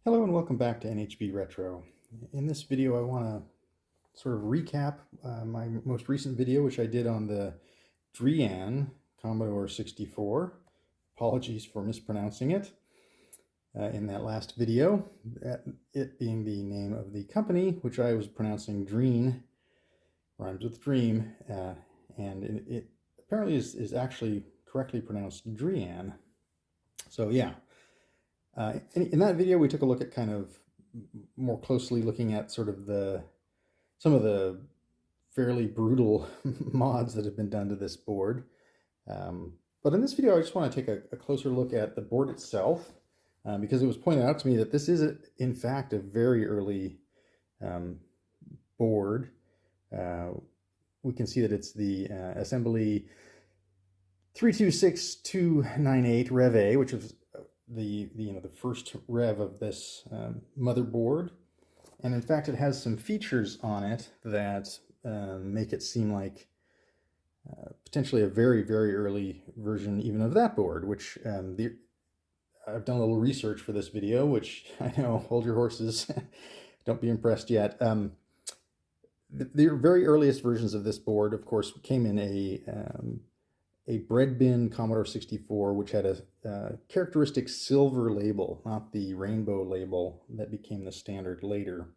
Hello and welcome back to NHB Retro. In this video I want to sort of recap my most recent video, which I did on the Drean Commodore 64. Apologies for mispronouncing it in that last video, it being the name of the company, which I was pronouncing Drean, rhymes with dream, and it apparently is actually correctly pronounced Drean. So yeah. In that video, we took a look at kind of more closely looking at sort of some of the fairly brutal mods that have been done to this board. But in this video, I just want to take a closer look at the board itself, because it was pointed out to me that this is, in fact, a very early board. We can see that it's the assembly 326298 Rev A, which is the first rev of this motherboard, and in fact it has some features on it that make it seem like potentially a very early version even of that board, which I've done a little research for this video, which I know, hold your horses, don't be impressed yet. The very earliest versions of this board, of course, came in a bread bin Commodore 64, which had a characteristic silver label, not the rainbow label that became the standard later.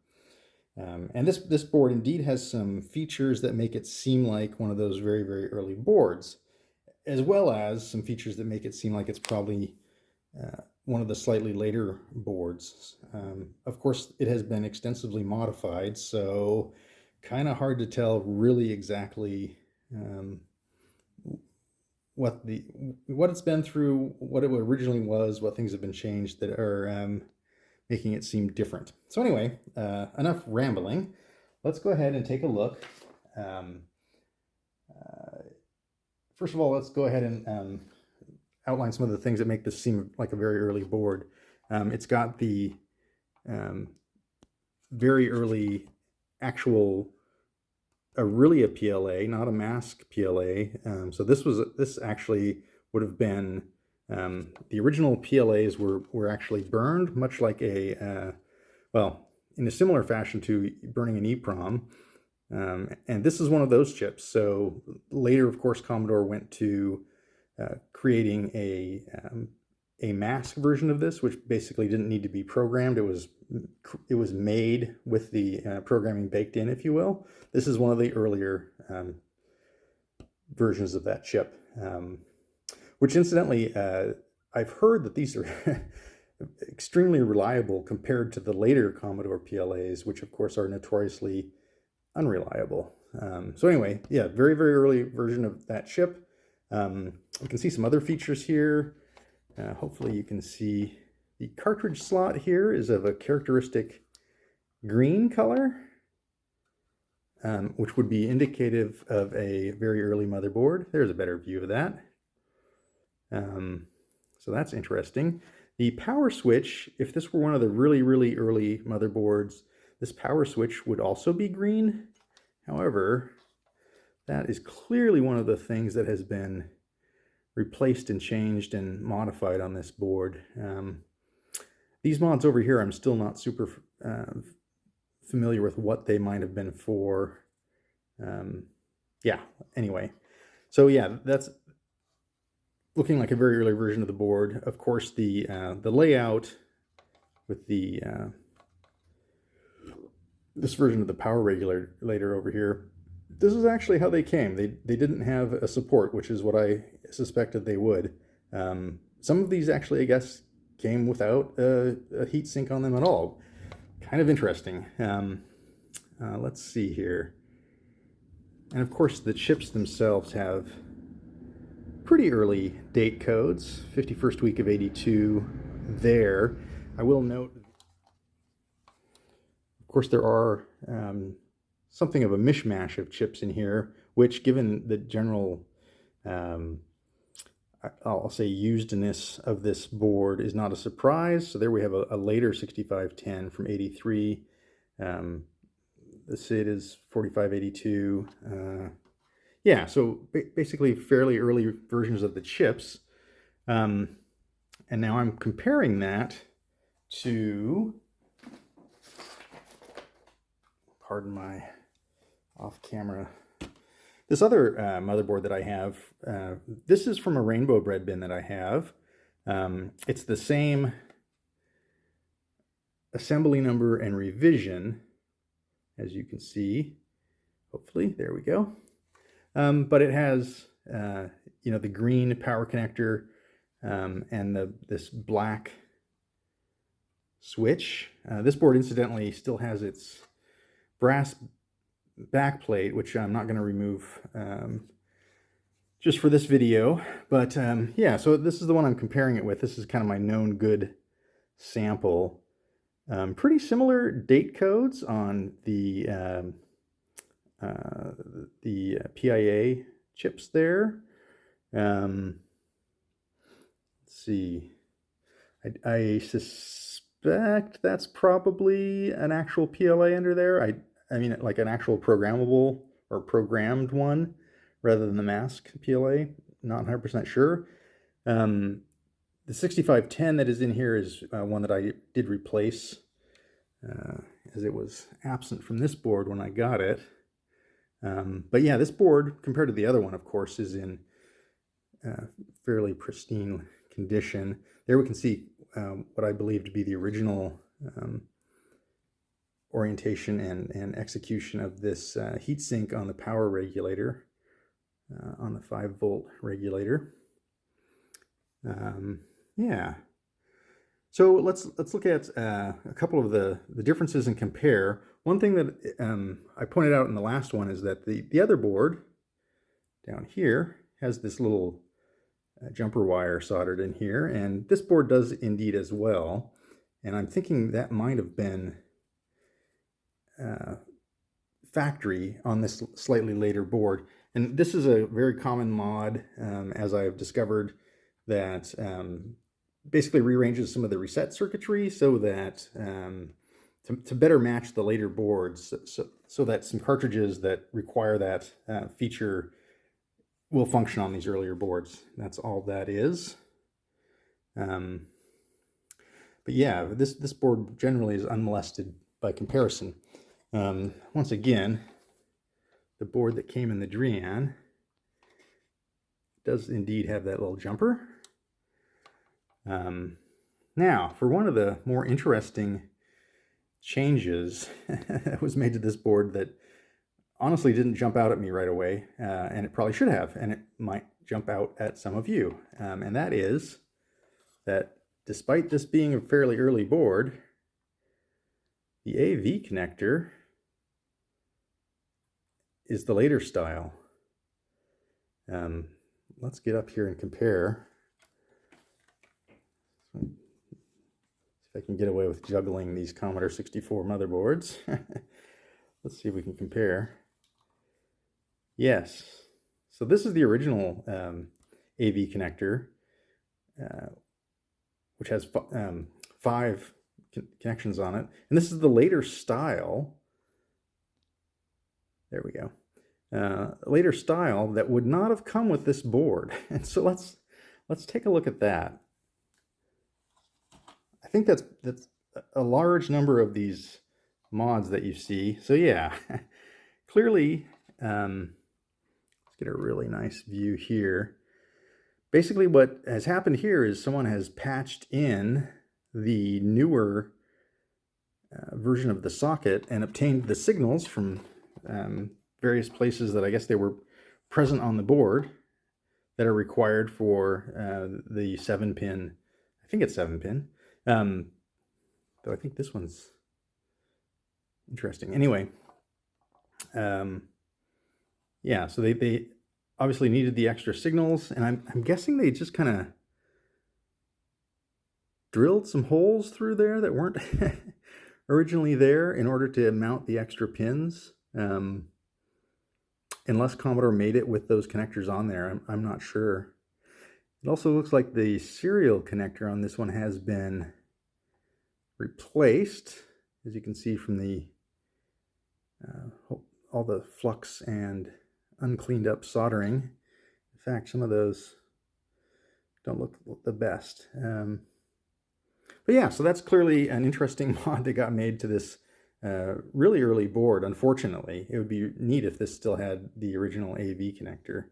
And this board indeed has some features that make it seem like one of those very early boards, as well as some features that make it seem like it's probably one of the slightly later boards. Of course, it has been extensively modified, so kind of hard to tell really exactly what it's been through, what it originally was, what things have been changed that are making it seem different. So anyway, enough rambling. Let's go ahead and take a look. First of all, let's go ahead and outline some of the things that make this seem like a very early board. It's got the very early actual really a PLA, not a mask PLA. So this actually would have been the original PLAs were actually burned, much like well, in a similar fashion to burning an EEPROM. And this is one of those chips. So later, of course, Commodore went to creating a mask version of this, which basically didn't need to be programmed. It was made with the programming baked in, if you will. This is one of the earlier versions of that chip, which incidentally, I've heard that these are extremely reliable compared to the later Commodore PLAs, which of course are notoriously unreliable. So anyway, yeah, very early version of that chip. We can see some other features here. Hopefully you can see the cartridge slot here is of a characteristic green color, which would be indicative of a very early motherboard. There's a better view of that. So that's interesting. The power switch, if this were one of the really early motherboards, this power switch would also be green. However, that is clearly one of the things that has been replaced and changed and modified on this board. These mods over here, I'm still not super familiar with what they might have been for. Yeah, anyway. So yeah, that's looking like a very early version of the board. Of course, the layout with the this version of the power regulator over here, this is actually how they came. They didn't have a support, which is what I suspected they would. Some of these actually, I guess, came without a heat sink on them at all. Kind of interesting. Let's see here. And of course, the chips themselves have pretty early date codes, 51st week of 82 there. I will note, of course, there are something of a mishmash of chips in here, which, given the general I'll say usedness of this board, is not a surprise. So there we have a later 6510 from 83. The SID is 4582. Yeah, so basically fairly early versions of the chips. And now I'm comparing that to, pardon my off-camera, this other motherboard that I have. This is from a rainbow bread bin that I have. It's the same assembly number and revision, as you can see, hopefully, there we go. But it has, you know, the green power connector and this black switch. This board, incidentally, still has its brass backplate, which I'm not going to remove just for this video. But yeah, so this is the one I'm comparing it with. This is kind of my known good sample. Pretty similar date codes on the PIA chips there. Let's see. I suspect that's probably an actual PLA under there. I mean, like an actual programmable or programmed one rather than the mask PLA. Not 100% sure. The 6510 that is in here is one that I did replace as it was absent from this board when I got it. But yeah, this board, compared to the other one, of course, is in fairly pristine condition. There we can see what I believe to be the original orientation and execution of this heatsink on the power regulator, on the 5-volt regulator. Yeah. So let's look at a couple of the differences and compare. One thing that I pointed out in the last one is that the other board down here has this little jumper wire soldered in here, and this board does indeed as well. And I'm thinking that might have been factory on this slightly later board. And this is a very common mod, as I've discovered, that basically rearranges some of the reset circuitry so that to better match the later boards, so that some cartridges that require that feature will function on these earlier boards. That's all that is. But yeah, this board generally is unmolested by comparison. Once again, the board that came in the Drean does indeed have that little jumper. Now, for one of the more interesting changes that was made to this board that honestly didn't jump out at me right away, and it probably should have, and it might jump out at some of you, and that is that despite this being a fairly early board, the AV connector is the later style. Let's get up here and compare. See if I can get away with juggling these Commodore 64 motherboards. Let's see if we can compare. Yes, so this is the original AV connector, which has 5 connections on it, and this is the later style. There we go. Later style that would not have come with this board. And so let's take a look at that. I think that's a large number of these mods that you see. So yeah, clearly, let's get a really nice view here. Basically what has happened here is someone has patched in the newer version of the socket and obtained the signals from various places that I guess they were present on the board that are required for the 7-pin, I think it's 7-pin, though I think this one's interesting. Anyway, yeah, so they obviously needed the extra signals, and I'm guessing they just kind of drilled some holes through there that weren't originally there in order to mount the extra pins. Unless Commodore made it with those connectors on there, I'm not sure. It also looks like the serial connector on this one has been replaced, as you can see from the all the flux and uncleaned up soldering. In fact, some of those don't look the best. But yeah, so that's clearly an interesting mod that got made to this really early board. Unfortunately, it would be neat if this still had the original AV connector.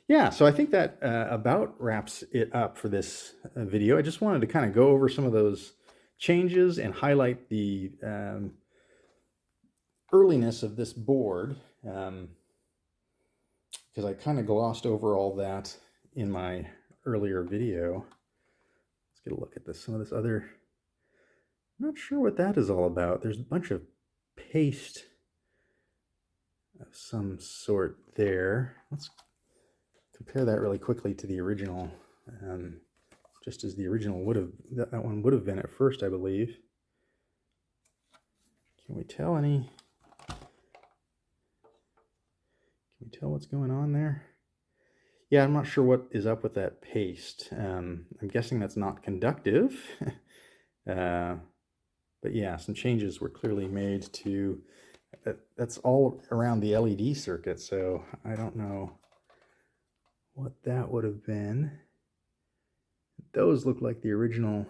Yeah, so I think that about wraps it up for this video. I just wanted to kind of go over some of those changes and highlight the earliness of this board, because I kind of glossed over all that in my earlier video. Let's get a look at this. Some of this other, I'm not sure what that is all about. There's a bunch of paste of some sort there. Let's compare that really quickly to the original, just as the original would have, that one would have been at first, I believe. Can we tell any? Can we tell what's going on there? Yeah, I'm not sure what is up with that paste. I'm guessing that's not conductive. But yeah, some changes were clearly made to, that's all around the LED circuit, so I don't know what that would have been. Those look like the original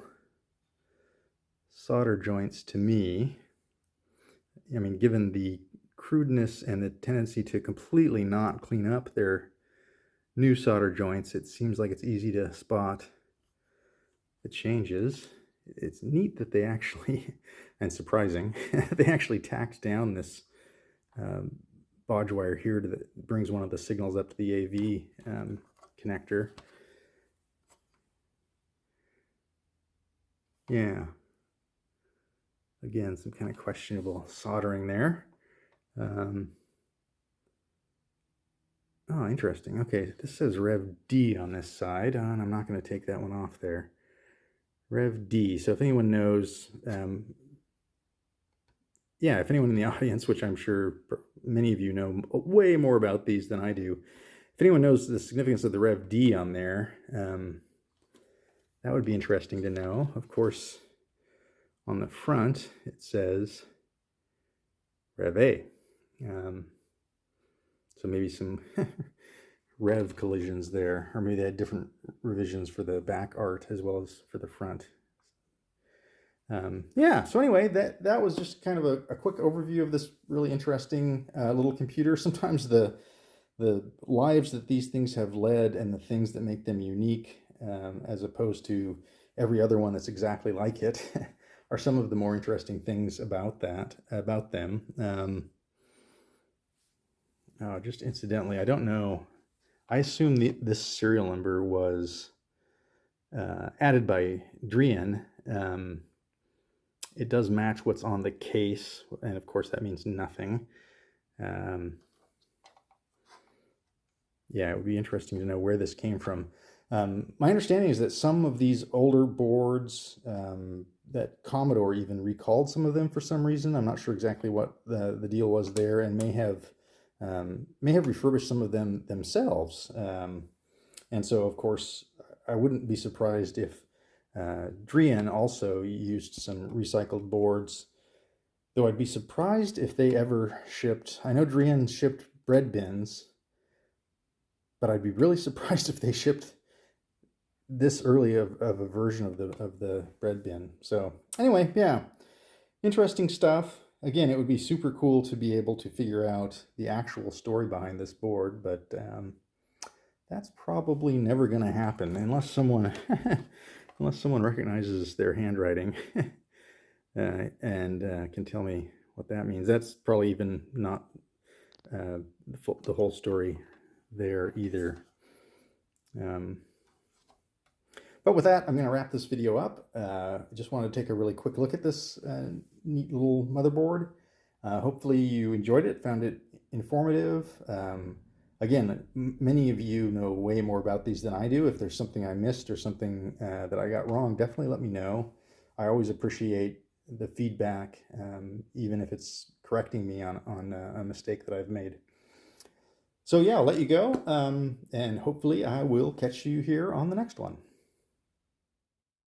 solder joints to me. I mean, given the crudeness and the tendency to completely not clean up their new solder joints, it seems like it's easy to spot the changes. It's neat that they actually, and surprising, they actually tacked down this bodge wire here that brings one of the signals up to the AV connector. Yeah. Again, some kind of questionable soldering there. Oh, interesting. Okay, this says Rev D on this side, and I'm not going to take that one off there. Rev D. So if anyone knows, yeah, if anyone in the audience, which I'm sure many of you know way more about these than I do, if anyone knows the significance of the Rev D on there, that would be interesting to know. Of course, on the front, it says Rev A. So maybe some rev collisions there, or maybe they had different revisions for the back art as well as for the front. Yeah, so anyway, that was just kind of a quick overview of this really interesting little computer. Sometimes the lives that these things have led and the things that make them unique, as opposed to every other one that's exactly like it, are some of the more interesting things about them. Oh, just incidentally, I don't know. I assume this serial number was added by Drean. It does match what's on the case, and of course that means nothing. Yeah, it would be interesting to know where this came from. My understanding is that some of these older boards, that Commodore even recalled some of them for some reason. I'm not sure exactly what the deal was there, and may have refurbished some of them themselves. And so, of course, I wouldn't be surprised if Drean also used some recycled boards, though I'd be surprised if they ever shipped. I know Drean shipped bread bins, but I'd be really surprised if they shipped this early of a version of the bread bin. So anyway, yeah, interesting stuff. Again, it would be super cool to be able to figure out the actual story behind this board, but that's probably never going to happen unless someone recognizes their handwriting and can tell me what that means. That's probably even not the whole story there either. But with that, I'm going to wrap this video up. I just wanted to take a really quick look at this neat little motherboard. Hopefully you enjoyed it, found it informative. Again, many of you know way more about these than I do. If there's something I missed or something that I got wrong, definitely let me know. I always appreciate the feedback, even if it's correcting me on a mistake that I've made. So yeah, I'll let you go, and hopefully I will catch you here on the next one.